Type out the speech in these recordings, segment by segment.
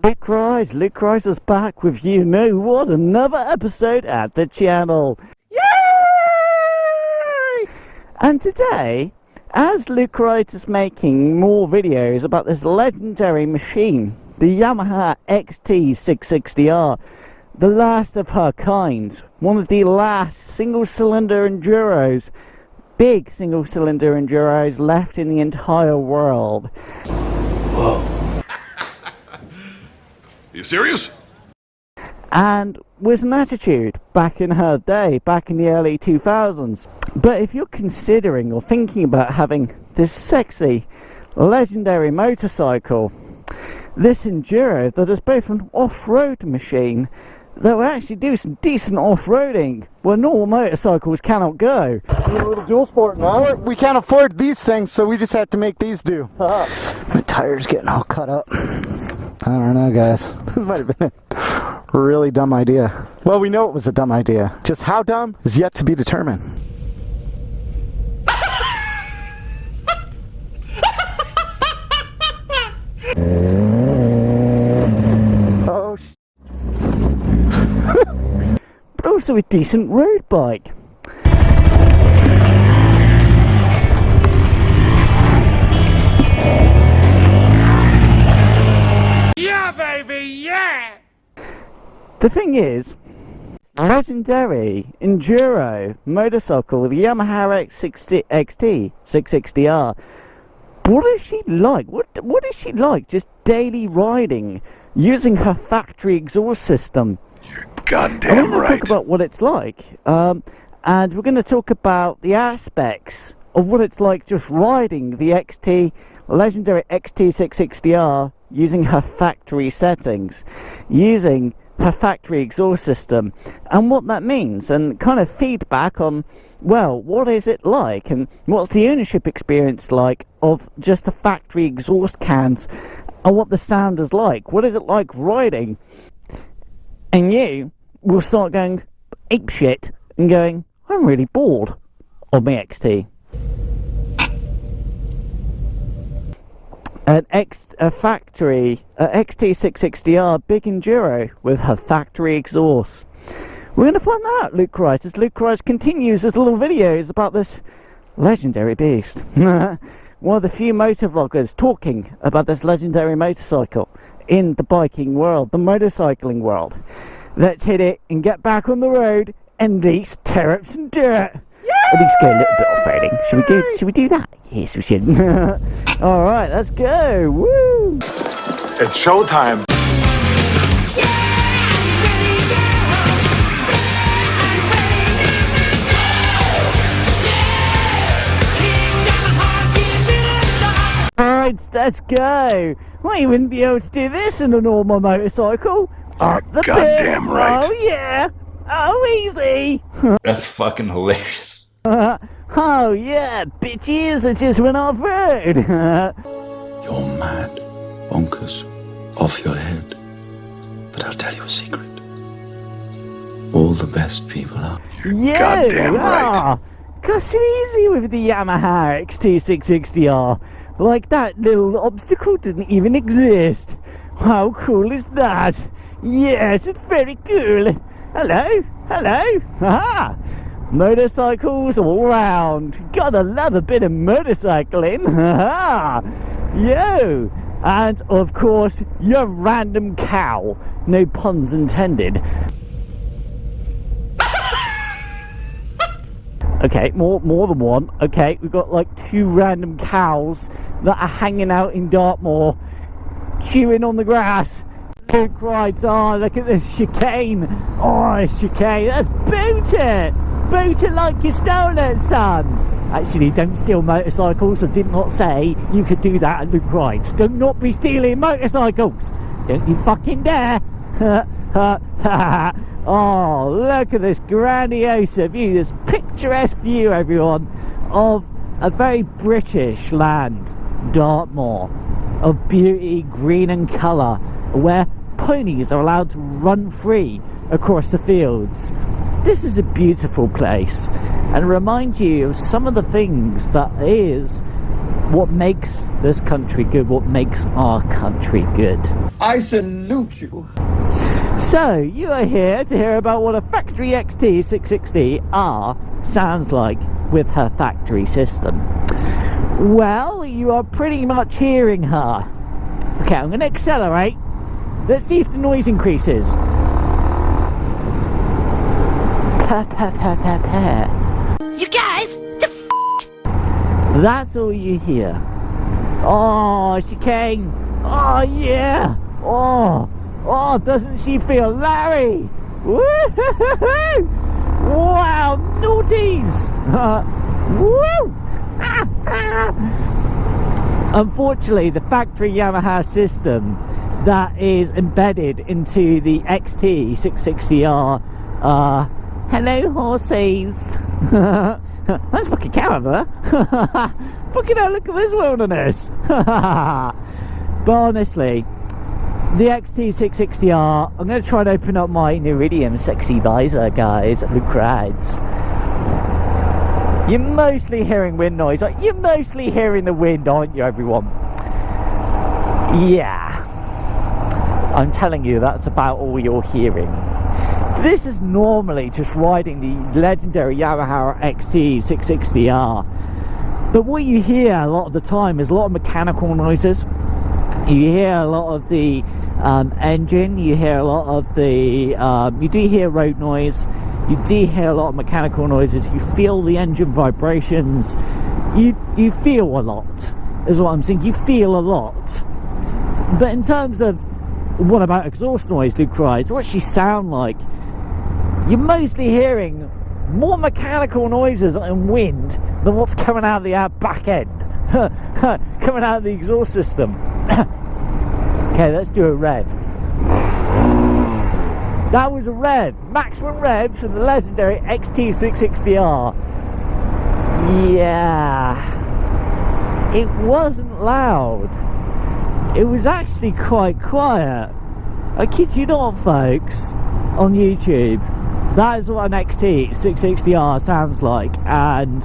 Luke Rice is back with you know what, another episode at the channel. Yay! And today, as Luke Rice is making more videos about this legendary machine, the Yamaha XT660R, the last of her kind, one of the last single-cylinder enduros, big single-cylinder enduros left in the entire world. Whoa. You serious? And with an attitude back in her day, back in the early 2000s. But if you're considering or thinking about having this sexy, legendary motorcycle, this enduro that is both an off-road machine that will actually do some decent off-roading where normal motorcycles cannot go. A little dual sport now. We can't afford these things, so we just had to make these do. My tire's getting all cut up. I don't know, guys. This might have been a really dumb idea. Well, we know it was a dumb idea. Just how dumb is yet to be determined. Oh, but also a decent road bike. Yeah, baby, yeah! The thing is, legendary enduro motorcycle, the Yamaha XT660R. What is she like? What is she like just daily riding using her factory exhaust system? You're goddamn I'm going to right. talk about what it's like, and we're going to talk about the aspects of what it's like just riding the legendary XT660R using her factory settings, using her factory exhaust system, and what that means, and kind of feedback on, well, what is it like, and what's the ownership experience like of just the factory exhaust cans, and what the sound is like. What is it like riding? And you will start going apeshit and going, I'm really bored of my XT. A factory XT660R big enduro with her factory exhaust. We're going to find that out, Luke Rice, as Luke Rice continues his little videos about this legendary beast. One of the few motovloggers talking about this legendary motorcycle in the biking world, the motorcycling world. Let's hit it and get back on the road and at least tear up some dirt. At least go a little bit off-roading. Should we do that? Yes, we should. Alright, let's go. Woo! It's showtime. Alright, let's go. Well, you wouldn't be able to do this in a normal motorcycle. Up the Goddamn bit. right. Oh yeah. Oh, easy. That's fucking hilarious. Oh yeah, bitches, I just went off-road. You're mad, bonkers, off your head. But I'll tell you a secret. All the best people are. Yeah, goddamn right. Got so easy with the Yamaha XT660R. Like that little obstacle didn't even exist. How cool is that? Yes, it's very cool. Hello, hello. Haha. Motorcycles all round. Gotta love a bit of motorcycling. Yo! And of course, your random cow. No puns intended. Okay, more than one. Okay, we've got like 2 random cows that are hanging out in Dartmoor, chewing on the grass. Luke rides, oh, look at this chicane. Oh, chicane. That's boot it. Boot it like you stole it, son. Actually, don't steal motorcycles. I did not say you could do that at Luke Rides. Do not be stealing motorcycles. Don't you fucking dare. Oh, look at this grandiose view, this picturesque view, everyone, of a very British land, Dartmoor, of beauty, green and colour, where ponies are allowed to run free across the fields. This is a beautiful place and reminds you of some of the things that is what makes this country good, what makes our country good. I salute you. So, you are here to hear about what a factory XT660R sounds like with her factory system. Well, you are pretty much hearing her. Okay, I'm going to accelerate. Let's see if the noise increases. You guys, the f***? That's all you hear. Oh, chicane. Oh, yeah. Oh, doesn't she feel Larry? Woo-hoo-hoo-hoo! Wow, naughties. Woo! Unfortunately, the factory Yamaha system that is embedded into the XT660R, hello horses. That's fucking Canada. Fucking hell, look at this wilderness. But honestly, the XT660R, I'm going to try and open up my Iridium sexy visor, guys. Look rides. You're mostly hearing wind noise. You're mostly hearing the wind, aren't you, everyone? Yeah. I'm telling you, that's about all you're hearing. This is normally just riding the legendary Yamaha XT660R. But what you hear a lot of the time is a lot of mechanical noises. You hear a lot of the engine, you hear a lot of the, you do hear road noise, you do hear a lot of mechanical noises, you feel the engine vibrations, you feel a lot, is what I'm saying, you feel a lot. But in terms of, what about exhaust noise, Luke cries, what's she sound like? You're mostly hearing more mechanical noises and wind than what's coming out of the back end. Coming out of the exhaust system. Okay, let's do a rev. That was a rev. Maximum revs for the legendary XT660R. Yeah. It wasn't loud. It was actually quite quiet. I kid you not, folks, on YouTube. That is what an XT660R sounds like, and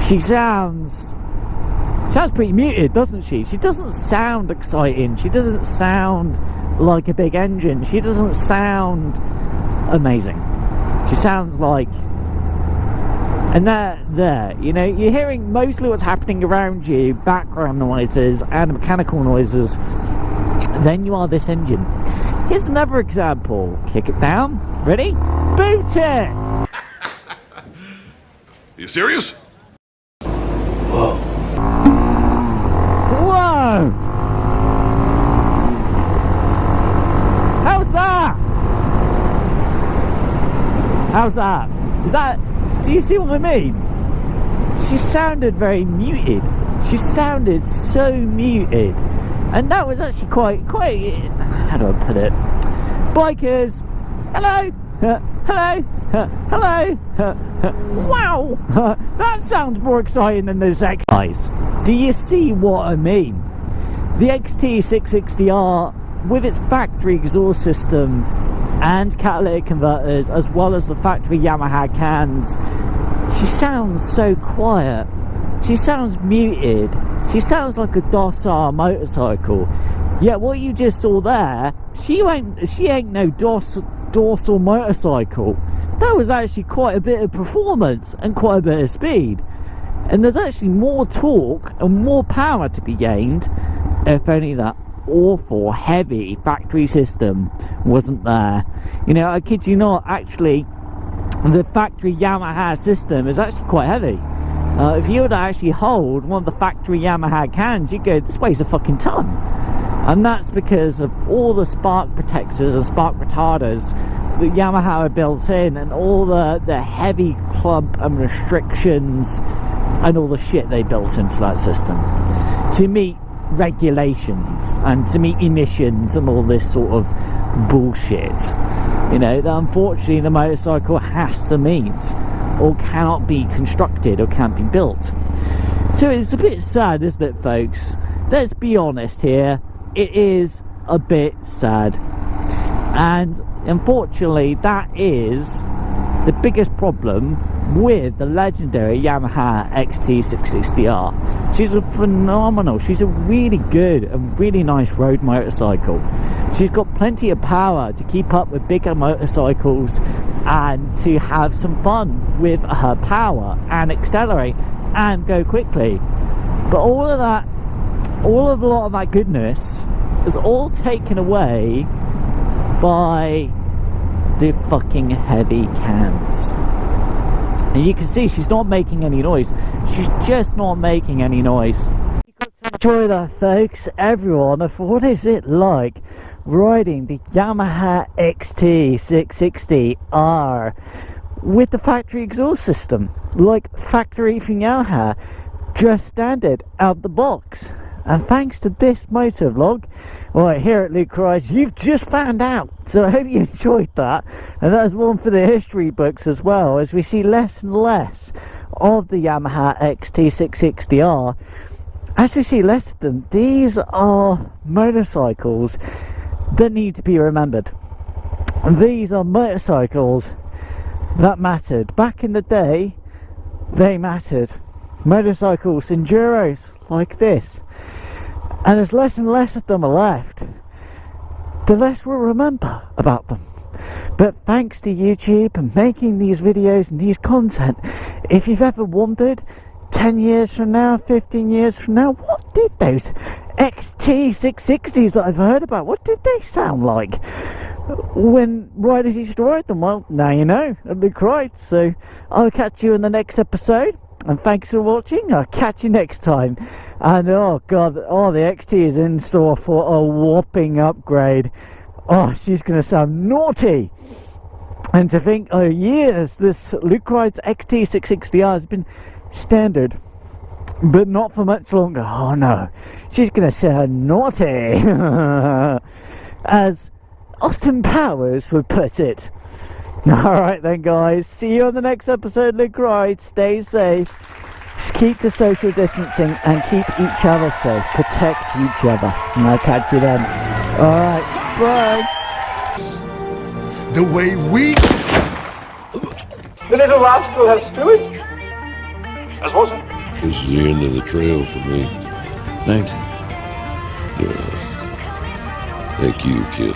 she sounds pretty muted, doesn't she? She doesn't sound exciting. She doesn't sound like a big engine. She doesn't sound amazing. She sounds like, and there, you know, you're hearing mostly what's happening around you, background noises and mechanical noises. Then you are this engine. Here's another example. Kick it down. Ready? Boot it! You serious? Whoa! How's that? How's that? Is that... Do you see what I mean? She sounded very muted. She sounded so muted. And that was actually quite... How do I put it? Bikers! Hello! Hello! Hello! Wow! That sounds more exciting than this X. Do you see what I mean? The XT660R, with its factory exhaust system and catalytic converters, as well as the factory Yamaha cans, she sounds so quiet. She sounds muted. She sounds like a docile motorcycle. Yet what you just saw there, she ain't no dorsal motorcycle. That was actually quite a bit of performance and quite a bit of speed. And there's actually more torque and more power to be gained if only that awful heavy factory system wasn't there. You know, I kid you not, actually the factory Yamaha system is actually quite heavy. If you were to actually hold one of the factory Yamaha cans, you'd go, this weighs a fucking ton. And that's because of all the spark protectors and spark retarders that Yamaha are built in, and all the heavy clump and restrictions and all the shit they built into that system to meet regulations and to meet emissions and all this sort of bullshit, you know, that unfortunately the motorcycle has to meet, or cannot be constructed, or can't be built. So it's a bit sad, isn't it, folks? Let's be honest here, it is a bit sad. And unfortunately that is the biggest problem with the legendary Yamaha XT660R. She's a phenomenal, she's a really good and really nice road motorcycle. She's got plenty of power to keep up with bigger motorcycles and to have some fun with her power and accelerate and go quickly. But all of a lot of that goodness is all taken away by the fucking heavy cams. And you can see she's not making any noise. She's just not making any noise. You got to enjoy that, folks, everyone, of what is it like riding the Yamaha XT660R with the factory exhaust system, like factory from Yamaha, just standard out the box. And thanks to this motor vlog, right here at Luke Rides, you've just found out. So I hope you enjoyed that. And that's one for the history books as well, as we see less and less of the Yamaha XT660R. As we see less of them, these are motorcycles that need to be remembered. And these are motorcycles that mattered. Back in the day, they mattered. Motorcycles, enduros like this. And as less and less of them are left, the less we'll remember about them. But thanks to YouTube and making these videos and these content, if you've ever wondered 10 years from now, 15 years from now, what did those XT660s that I've heard about, what did they sound like when riders used to ride them? Well, now you know, at Luke Rides. So I'll catch you in the next episode. And thanks for watching. I'll catch you next time. And oh god, oh, the XT is in store for a whopping upgrade. Oh, she's gonna sound naughty. And to think, oh years, this Luke Rides XT660R has been standard, but not for much longer. Oh no, she's gonna sound naughty, as Austin Powers would put it. Alright then, guys, see you on the next episode. Luke Rides, stay safe, just keep to social distancing and keep each other safe, protect each other, and I'll catch you then. Alright, bye. The way we... The little rascal has spewed. As was it? This is the end of the trail for me. Thank you. Yeah. Thank you, kid.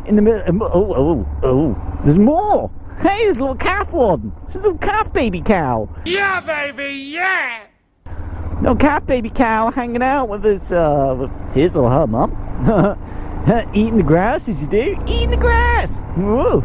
In the middle, oh, there's more. Hey, there's a little calf one. There's a little calf baby cow. Yeah, baby, yeah! Little calf baby cow hanging out with his or her mum. Eating the grass as you do. Eating the grass. Whoa.